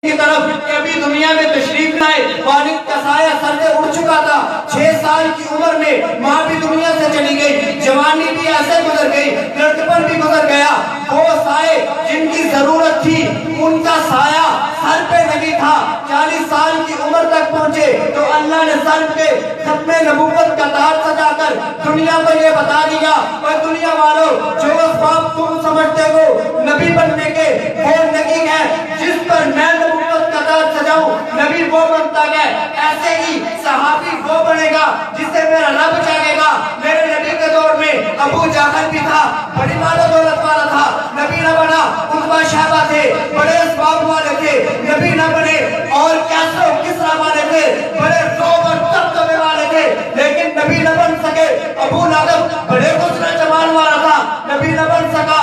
کی طرف کہ ابھی دنیا میں تشریف لائے، والد کا سایہ سر سے اڑ چکا تھا، 6 سال کی عمر میں ماں بھی دنیا سے چلی گئی، جوانی بھی ایسے گزر گئی، لڑکپن بھی گزر گیا۔ وہ سائے جن کی ضرورت تھی ان کا سایہ سر پہ نہیں تھا، 40 سال کی عمر تک پہنچے تو اللہ نے سر پہ ختم نبوت کا تاج سجا کر دنیا کو یہ بتا دیا، اور دنیا والوں جو اسباب تم سمجھتے ہو نبی بننے کے وہ نہیں ہے، جس پر میں نبوت کا تاج سجاؤں نبی وہ بنتا ہے۔ ایسے ہی صحابی وہ بنے گا جسے میرا رب چاہے گا۔ میرے نبی کے دور میں ابو جہل بھی تھا، بڑی مال و دولت والا تھا، نبی نہ بنا، عتبہ شہبہ تھے، بڑے اسباب والے تھے، نبی نہ بنے، اور کیسر و کسرا والے تھے، بڑے روب اور دبدبے والے تھے، لیکن نبی نہ بن سکے۔ ابو لہب بڑے حسن جمال والا تھا، نبی نہ بن سکا،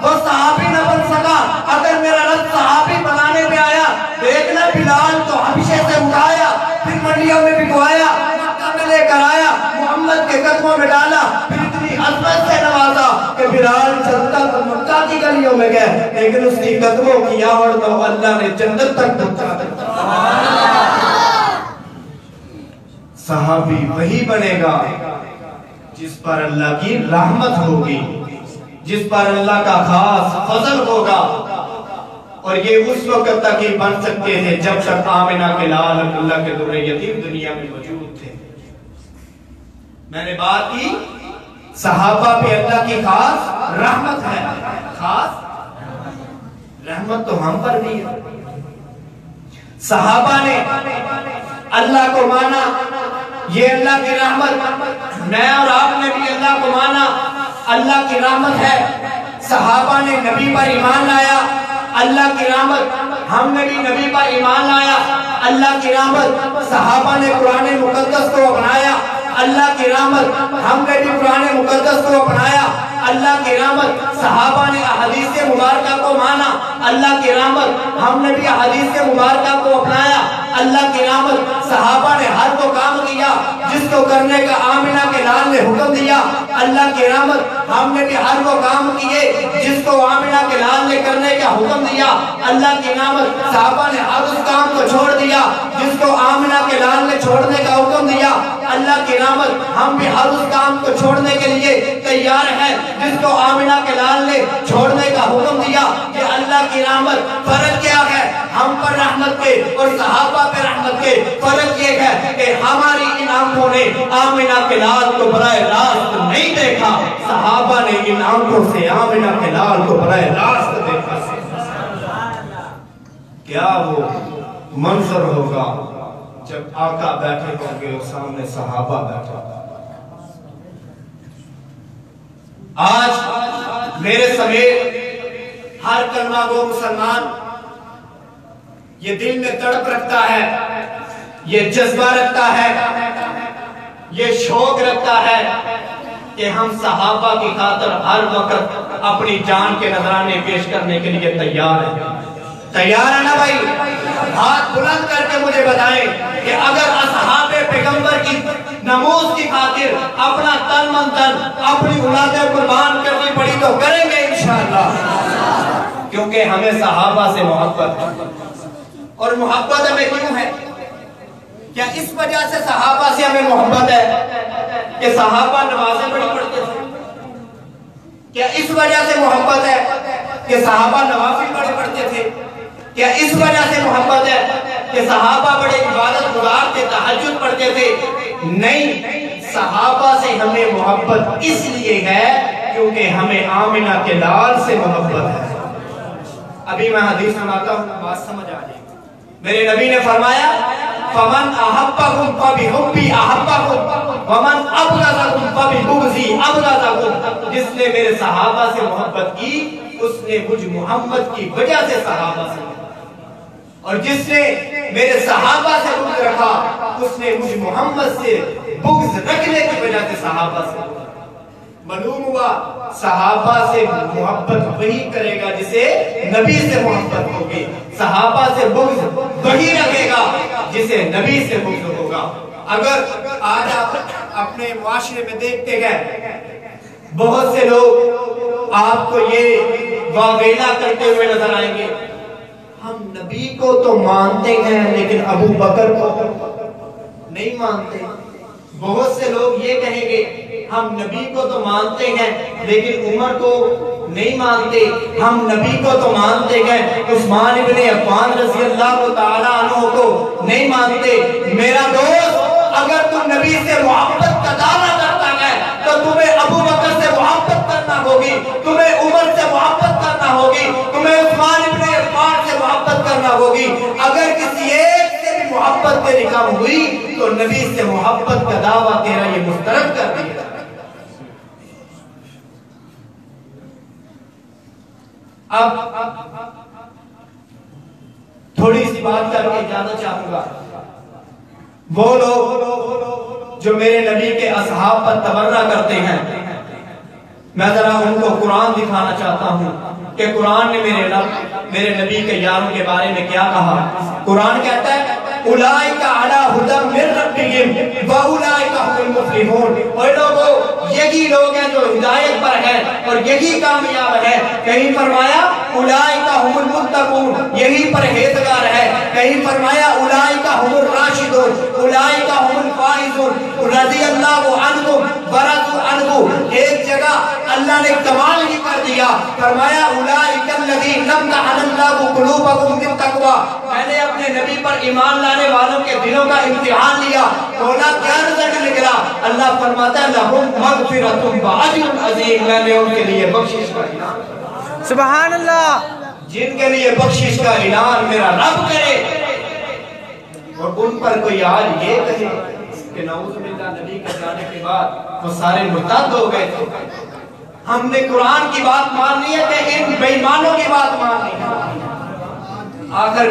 وہ صحابی نہ بن سکا۔ اگر میرا رب صحابی بنانے میں آیا، دیکھنا بلال تو حبشے سے اٹھایا، پھر منڈیوں میں بکوایا، مکہ میں لے کر آیا، محمد کے قدموں میں ڈالا، پھر اتنی عظمت سے نوازا کہ بلال چلتا تو مکہ کی گلیوں میں گئے، لیکن اس کی قدموں کی آڑ تو اللہ نے جنت تک پہنچا دیا۔ صحابی وہی بنے گا جس پر اللہ کی رحمت ہوگی، جس پر اللہ کا خاص فضل ہوگا، اور یہ اس وقت تک ہی بن سکتے ہیں جب تک آمنہ کے لال عبداللہ کے در یتیم دنیا میں موجود تھے۔ میں نے بات کی صحابہ پہ اللہ کی خاص رحمت ہے، خاص رحمت تو ہم پر بھی ہے۔ صحابہ نے اللہ کو مانا، یہ اللہ کی رحمت، میں اور آپ نے بھی اللہ کو مانا، اللہ کی رحمت ہے۔ صحابہ نے نبی پر ایمان لایا، اللہ کی رحمت، ہم نے بھی نبی پر ایمان لایا، اللہ کی رحمت۔ صحابہ نے قرآن مقدس کو اپنایا، اللہ کی رحمت، ہم نے بھی قرآن مقدس کو اپنایا، اللہ کی رحمت۔ صحابہ نے احادیث مبارکہ کو مانا، اللہ کی رحمت، ہم نے بھی احادیث مبارکہ کو اپنایا، اللہ کی رحمت۔ صحابہ نے ہر وہ کام کیا جس کو کرنے کا آمنہ کے لال نے حکم دیا، اللہ کی رحمت، ہم نے بھی ہر وہ کام کیے جس کو آمنہ کے لال نے کرنے کا حکم دیا، اللہ کی رحمت۔ صحابہ نے ہر اس کام کو چھوڑ دیا جس کو آمنہ کے لال نے چھوڑنے کا حکم دیا، اللہ کی رحمت۔ ہم بھی ہر اس کام کو چھوڑنے کے لیے تیار ہیں جس کو آمنہ کے لال نے چھوڑنے کا حکم دیا، یہ اللہ کی رحمت۔ فرق کیا ہے ہم پر رحمت کے اور صحابہ پہ رحمت کے؟ فرق یہ ہے کہ ہماری ان آنکھوں نے آمنہ کے لال کو براہ راست نہیں دیکھا، صحابہ نے ان آنکھوں سے آمنہ کے لال کو براہ راست دیکھا۔ کیا وہ منظر ہوگا جب آقا بیٹھے ہوں گے اور سامنے صحابہ بیٹھے ہوں گے؟ آج میرے سمیت ہر کلمہ گو مسلمان یہ دل میں تڑپ رکھتا ہے، یہ جذبہ رکھتا ہے، یہ شوق رکھتا ہے کہ ہم صحابہ کی خاطر ہر وقت اپنی جان کے نذرانے پیش کرنے کے لیے تیار ہیں۔ تیار ہے نا بھائی؟ ہاتھ بلند کر کے مجھے بتائیں کہ اگر اصحاب پیغمبر کی نموز کی خاطر اپنا تن من تن، اپنی اولادیں قربان کرنی پڑی تو کریں گے انشاءاللہ، کیونکہ ہمیں صحابہ سے محبت ہے۔ اور محبت ہمیں کیوں ہے؟ کیا اس وجہ سے صحابہ سے ہمیں محبت ہے کہ صحابہ نمازیں بڑی پڑھتے تھے؟ کیا اس وجہ سے محبت ہے کہ صحابہ نوافل بڑے پڑھتے تھے؟ کیا اس وجہ سے محبت ہے کہ صحابہ بڑے عبادت گزار تھے، تہجد پڑھتے تھے؟ نہیں، صحابہ سے ہمیں محبت اس لیے ہے کیونکہ ہمیں آمنہ کے لال سے محبت ہے۔ ابھی میں حدیث سناتا ہوں، بات سمجھ آ جائے۔ میرے نبی نے فرمایا فَمَنْ أَحَبَّكُمْ فَبِحُبِّي أَحَبَّكُمْ وَمَنْ أَبْغَضَكُمْ فَبِبُغْضِي أَبْغَضَكُمْ۔ جس نے میرے صحابہ سے محبت کی اس نے مجھ محمد کی وجہ سے صحابہ سے محبت کی، اور جس نے میرے صحابہ سے بغض رکھا اس نے مجھ محمد سے بغض رکھنے کی وجہ سے صحابہ سے محبت کی۔ معلوم ہوا صحابہ سے محبت وہی کرے گا جسے نبی سے محبت ہوگی، صحابہ سے بغض وہی رکھے گا جسے نبی سے بغض ہوگا۔ اگر آج آپ اپنے معاشرے میں دیکھتے گئے بہت سے لوگ آپ کو یہ واویلا کرتے ہوئے نظر آئیں گے، ہم نبی کو تو مانتے ہیں لیکن ابو بکر کو نہیں مانتے. بہت سے لوگ یہ کہیں گے ہم نبی کو تو مانتے ہیں لیکن عمر کو نہیں مانتے, ہم نبی کو تو مانتے ہیں عثمان ابن عفان رضی اللہ تعالیٰ عنہ کو نہیں مانتے. میرا دوست, اگر تم نبی سے محبت کا دعویٰ کرتا ہے تو تمہیں ابو بکر سے محبت کرنا ہوگی, تمہیں عمر سے محبت کرنا ہوگی, تمہیں عثمان ابن عفان سے محبت کرنا ہوگی. اگر کسی ایک سے بھی محبت تیری کم ہوئی تو نبی سے محبت کا دعویٰ تیرا یہ مسترد کر دیا. اب تھوڑی سی بات کر کے اجازت چاہوں گا. وہ لوگ جو میرے نبی کے اصحاب پر تبرہ کرتے ہیں, میں ذرا ان کو قرآن دکھانا چاہتا ہوں کہ قرآن نے میرے نبی کے یاروں کے بارے میں کیا کہا. قرآن کہتا ہے اولئک علی ھدی من ربہم واولئک ھم المفلحون. وہ لوگ یہی لوگ ہیں جو ہدایت پر ہیں اور یہی کامیاب ہیں. کہیں فرمایا اولئک ھم المتقون, یہی پرہیزگار ہے. کہیں فرمایا اولئک ھم الراشدون, اولئک ھم الفائزون رضی اللہ عنہم ورضوا عنہ. ایک جگہ اللہ نے کمال ہی کر دیا, فرمایا اولئک الذین امتحن اللہ قلوبہم بالتقوی. میں نے اپنے نبی پر ایمان لانے والوں کے دلوں کا امتحان لیا. بولا کیا نظر نکلا؟ اللہ فرماتا ہے لہم مغفرۃ واجر عظیم. میں نے ان کے لیے بخشش کا اعلان, سبحان اللہ, جن کے لیے بخشش کا اعلان میرا رب کرے اور ان پر کوئی آج یہ کہے کہ نعوذ باللہ نبی کے جانے کے بعد وہ سارے مرتد ہو گئے تھے. ہم نے قرآن کی بات مان لی ہے کہ ان بے ایمانوں کی بات مان لی ہے. آخر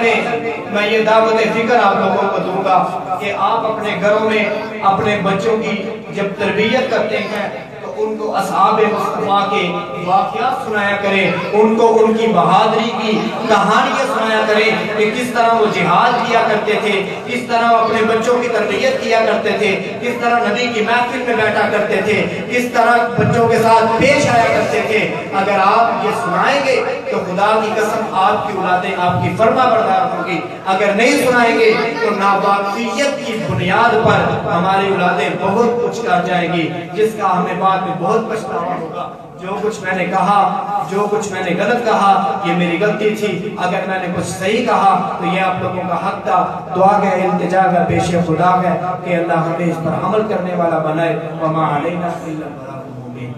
میں یہ دعوت فکر آپ لوگوں کو دوں گا کہ آپ اپنے گھروں میں اپنے بچوں کی جب تربیت کرتے ہیں تو ان کو اصحاب مصطفیٰ کے واقعات سنایا کریں, ان کو ان کی بہادری کی کہانیاں سنایا کریں کہ کس طرح وہ جہاد کیا کرتے تھے, کس طرح وہ اپنے بچوں کی تربیت کیا کرتے تھے, کس طرح نبی کی محفل میں بیٹھا کرتے تھے, کس طرح بچوں کے ساتھ پیش آیا کرتے تھے. اگر آپ یہ سنائیں گے تو خدا کی قسم آپ کی اولادیں آپ کی فرما بردار ہوگی. اگر نہیں سنائیں گے تو ناباقیت کی بنیاد پر ہماری اولادیں بہت کچھ کر جائیں گی جس کا ہمیں بعد میں بہت پچھتاوا ہوگا. جو کچھ میں نے کہا, جو کچھ میں نے غلط کہا, یہ میری غلطی تھی. اگر میں نے کچھ صحیح کہا تو یہ آپ لوگوں کا حق تھا. دعا ہے, التجا ہے, پیش خدا ہے کہ اللہ ہمیں اس پر عمل کرنے والا بنائے. وما علینا الا البلاغ المبین.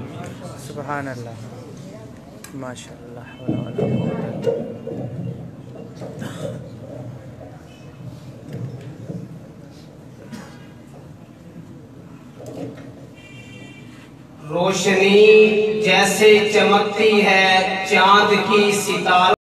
سبحان اللہ, ماشاءاللہ. روشنی جیسے چمکتی ہے چاند کی ستاروں